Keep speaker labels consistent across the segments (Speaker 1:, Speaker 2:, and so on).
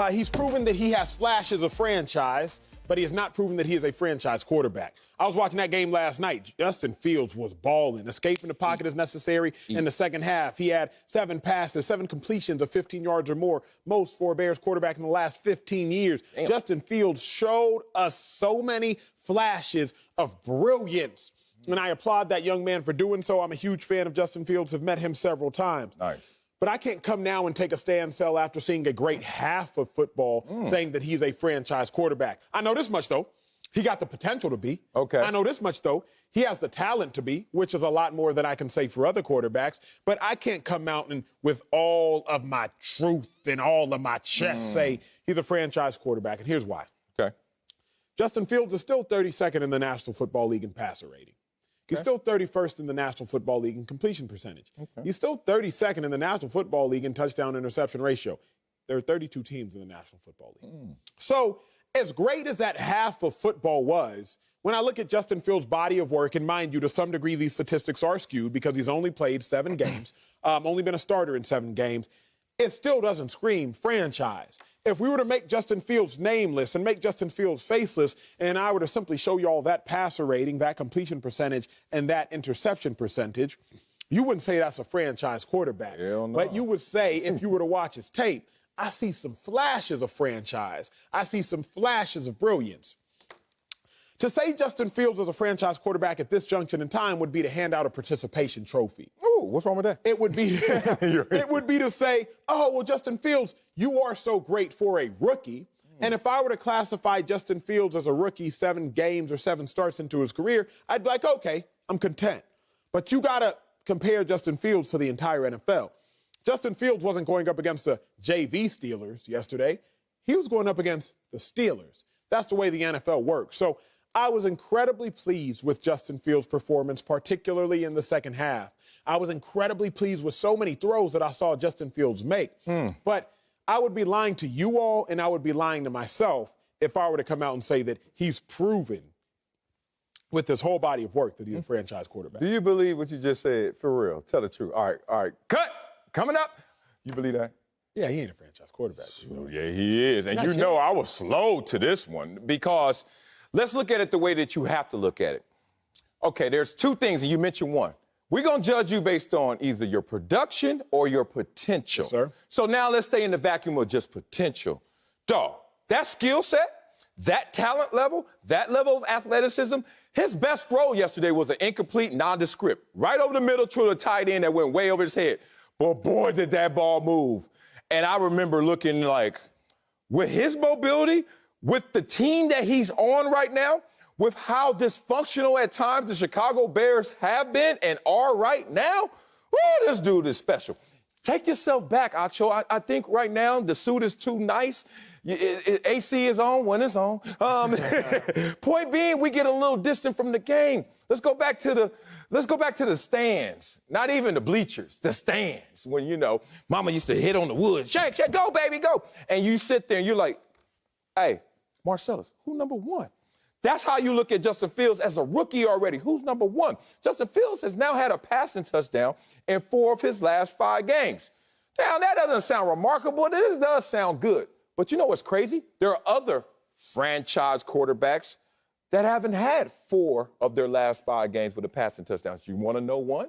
Speaker 1: He's proven that he has flashes of franchise, but he has not proven that he is a franchise quarterback. I was watching that game last night. Justin Fields was balling. Escaping the pocket is necessary. In the second half, he had 7 passes, 7 completions of 15 yards or more, most for a Bears quarterback in the last 15 years. Damn. Justin Fields showed us so many flashes of brilliance, and I applaud that young man for doing so. I'm a huge fan of Justin Fields. Have met him several times. Nice. But I can't come now and take a standstill after seeing a great half of football saying that he's a franchise quarterback. I know this much, though. He got the potential to be. Okay. I know this much, though. He has the talent to be, which is a lot more than I can say for other quarterbacks. But I can't come out and with all of my truth and all of my chest say he's a franchise quarterback. And here's why. Okay. Justin Fields is still 32nd in the National Football League in passer rating. He's still 31st in the National Football League in completion percentage. Okay. He's still 32nd in the National Football League in touchdown-interception ratio. There are 32 teams in the National Football League. So as great as that half of football was, when I look at Justin Fields' body of work, and mind you, to some degree these statistics are skewed because he's only played 7 games, only been a starter in 7 games, it still doesn't scream franchise. If we were to make Justin Fields nameless and make Justin Fields faceless, and I were to simply show you all that passer rating, that completion percentage, and that interception percentage, you wouldn't say that's a franchise quarterback. Hell no. But you would say, if you were to watch his tape, I see some flashes of franchise. I see some flashes of brilliance. To say Justin Fields is a franchise quarterback at this junction in time would be to hand out a participation trophy. Ooh, what's wrong with that? It would be to say, oh, well, Justin Fields, you are so great for a rookie. And if I were to classify Justin Fields as a rookie 7 games or 7 starts into his career, I'd be like, okay, I'm content. But you got to compare Justin Fields to the entire NFL. Justin Fields wasn't going up against the JV Steelers yesterday. He was going up against the Steelers. That's the way the NFL works. So I was incredibly pleased with Justin Fields' performance, particularly in the second half. I was incredibly pleased with so many throws that I saw Justin Fields make. But I would be lying to you all, and I would be lying to myself if I were to come out and say that he's proven with this whole body of work that he's a franchise quarterback.
Speaker 2: Do you believe what you just said? For real, tell the truth. All right, cut. Coming up. You believe that?
Speaker 1: Yeah, he ain't a franchise quarterback.
Speaker 2: Yeah, he is. And you know I was slow to this one because let's look at it the way that you have to look at it. Okay, there's 2 things, and you mentioned one. We're going to judge you based on either your production or your potential. Yes, sir. So now let's stay in the vacuum of just potential. Dog, that skill set, that talent level, that level of athleticism, his best throw yesterday was an incomplete, nondescript, right over the middle to the tight end that went way over his head. But boy, did that ball move. And I remember looking like, with his mobility, with the team that he's on right now, with how dysfunctional at times the Chicago Bears have been and are right now, this dude is special. Take yourself back, Acho. I think right now the suit is too nice. AC is on when it's on. Point being, we get a little distant from the game. Let's go back to the stands. Not even the bleachers, the stands. When, you know, mama used to hit on the wood. Shake, go, baby, go. And you sit there and you're like, hey, Marcellus, who number 1? That's how you look at Justin Fields as a rookie already. Who's number 1? Justin Fields has now had a passing touchdown in 4 of his last 5 games. Now, that doesn't sound remarkable. It does sound good. But you know what's crazy? There are other franchise quarterbacks that haven't had 4 of their last 5 games with a passing touchdown. You want to know one?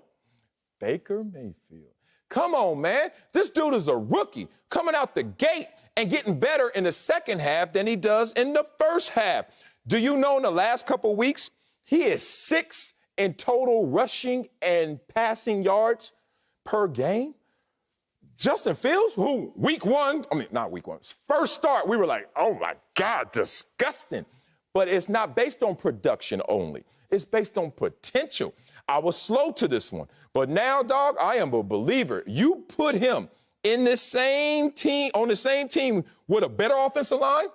Speaker 2: Baker Mayfield. Come on, man. This dude is a rookie coming out the gate and getting better in the second half than he does in the first half. Do you know in the last couple weeks, he is 6th in total rushing and passing yards per game? Justin Fields, who first start, we were like, oh my God, disgusting. But it's not based on production only. It's based on potential. I was slow to this one. But now, dog, I am a believer. You put him in this same team, on the same team with a better offensive line,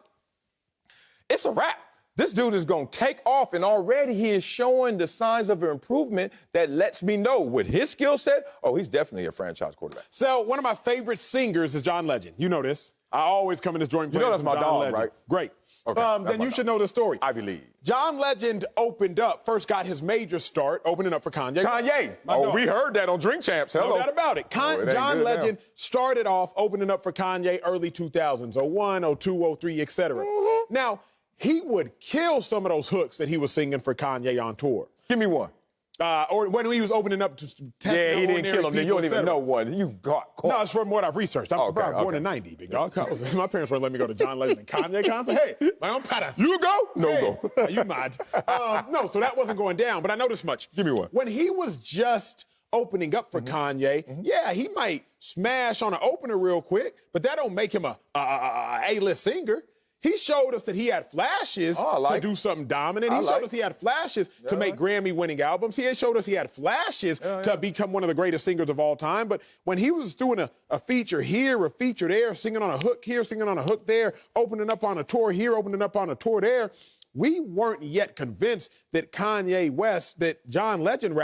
Speaker 2: it's a wrap. This dude is going to take off, and already he is showing the signs of improvement that lets me know with his skill set, he's definitely a franchise quarterback.
Speaker 1: So one of my favorite singers is John Legend. You know this. I always come in this joint.
Speaker 2: You know that's my dog,
Speaker 1: Legend.
Speaker 2: right?
Speaker 1: Great.
Speaker 2: Okay,
Speaker 1: then you should know the story.
Speaker 2: Ivy League.
Speaker 1: John Legend first got his major start opening up for Kanye.
Speaker 2: We heard that on Drink Champs. Hello.
Speaker 1: No doubt about it. John Legend started off opening up for Kanye early 2000s, 01, 02, 03, etc.
Speaker 2: Mm-hmm.
Speaker 1: Now, he would kill some of those hooks that he was singing for Kanye on tour.
Speaker 2: Give me one.
Speaker 1: Or when he was opening up to test
Speaker 2: he didn't kill him. You don't even know one. You got caught.
Speaker 1: No, it's from what I've researched. I'm born in 90, big dog. My parents wouldn't let me go to John Legend and Kanye concert. Hey, my own pattern.
Speaker 2: You go? No, go.
Speaker 1: You mad. No, so that wasn't going down, but I know this much.
Speaker 2: Give me one.
Speaker 1: When he was just opening up for Kanye, he might smash on an opener real quick, but that don't make him a A-list singer. He showed us that he had flashes to do something dominant. He showed us he had flashes to make Grammy-winning albums. He showed us he had flashes to become one of the greatest singers of all time. But when he was doing a feature here, a feature there, singing on a hook here, singing on a hook there, opening up on a tour here, opening up on a tour there, we weren't yet convinced that John Legend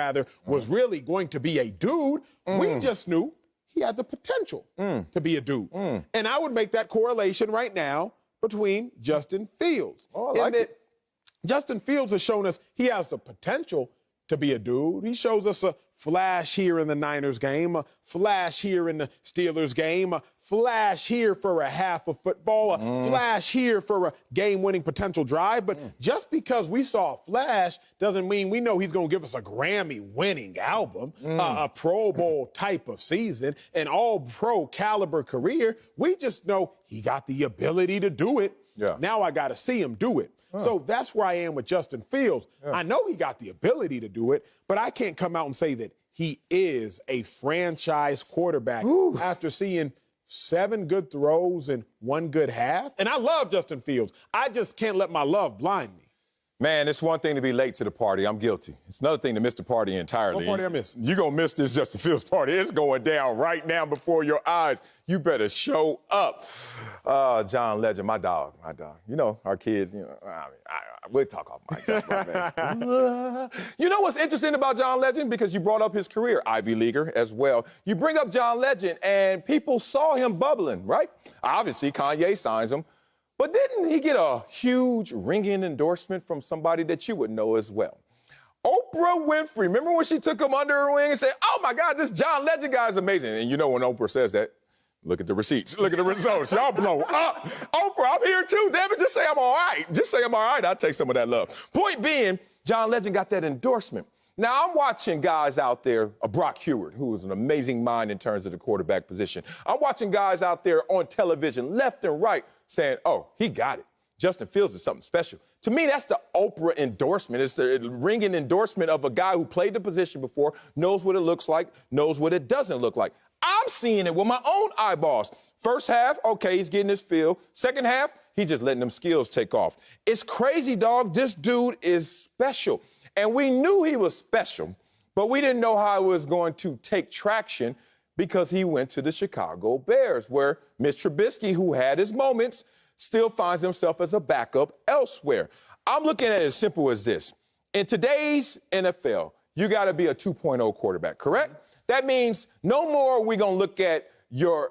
Speaker 1: was really going to be a dude. We just knew he had the potential to be a dude. And I would make that correlation right now between Justin Fields. Justin Fields has shown us he has the potential to be a dude. He shows us a flash here in the Niners game, a flash here in the Steelers game, a flash here for a half of football, a flash here for a game-winning potential drive. But just because we saw a flash doesn't mean we know he's going to give us a Grammy-winning album, a Pro Bowl type of season, an all-pro caliber career. We just know he got the ability to do it. Now I got to see him do it. So that's where I am with Justin Fields. I know he got the ability to do it, but I can't come out and say that he is a franchise quarterback after seeing 7 good throws and 1 good half. And I love Justin Fields. I just can't let my love blind me.
Speaker 2: Man, it's one thing to be late to the party. I'm guilty. It's another thing to miss the party entirely.
Speaker 1: What party I missed?
Speaker 2: You're going to miss this Justin Fields party. It's going down right now before your eyes. You better show up. John Legend, my dog. You know, our kids, we'll talk off mic. That's my man. You know what's interesting about John Legend? Because you brought up his career, Ivy Leaguer as well. You bring up John Legend, and people saw him bubbling, right? Obviously, Kanye signs him. But didn't he get a huge ringing endorsement from somebody that you would know as well? Oprah Winfrey. Remember when she took him under her wing and said, oh, my God, this John Legend guy is amazing. And you know when Oprah says that, look at the receipts. Look at the results. Y'all blow up. Oprah, I'm here too. Damn it, just say I'm all right. Just say I'm all right. I'll take some of that love. Point being, John Legend got that endorsement. Now, I'm watching guys out there, Brock Heward, who is an amazing mind in terms of the quarterback position. I'm watching guys out there on television, left and right, saying, oh, he got it. Justin Fields is something special. To me, that's the Oprah endorsement. It's the ringing endorsement of a guy who played the position before, knows what it looks like, knows what it doesn't look like. I'm seeing it with my own eyeballs. First half, okay, he's getting his feel. Second half, he's just letting them skills take off. It's crazy, dog. This dude is special. And we knew he was special, but we didn't know how it was going to take traction because he went to the Chicago Bears, where Mitch Trubisky, who had his moments, still finds himself as a backup elsewhere. I'm looking at it as simple as this. In today's NFL, you got to be a 2.0 quarterback, correct? That means no more are we going to look at your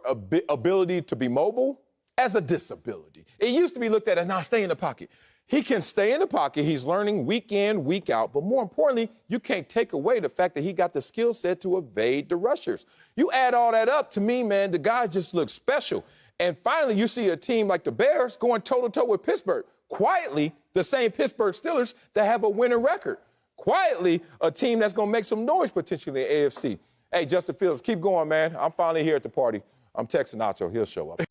Speaker 2: ability to be mobile as a disability. It used to be looked at as, nah, stay in the pocket. He can stay in the pocket. He's learning week in, week out. But more importantly, you can't take away the fact that he got the skill set to evade the rushers. You add all that up, to me, man, the guy just looks special. And finally, you see a team like the Bears going toe-to-toe with Pittsburgh. Quietly, the same Pittsburgh Steelers that have a winning record. Quietly, a team that's going to make some noise potentially in the AFC. Hey, Justin Fields, keep going, man. I'm finally here at the party. I'm texting Acho. He'll show up.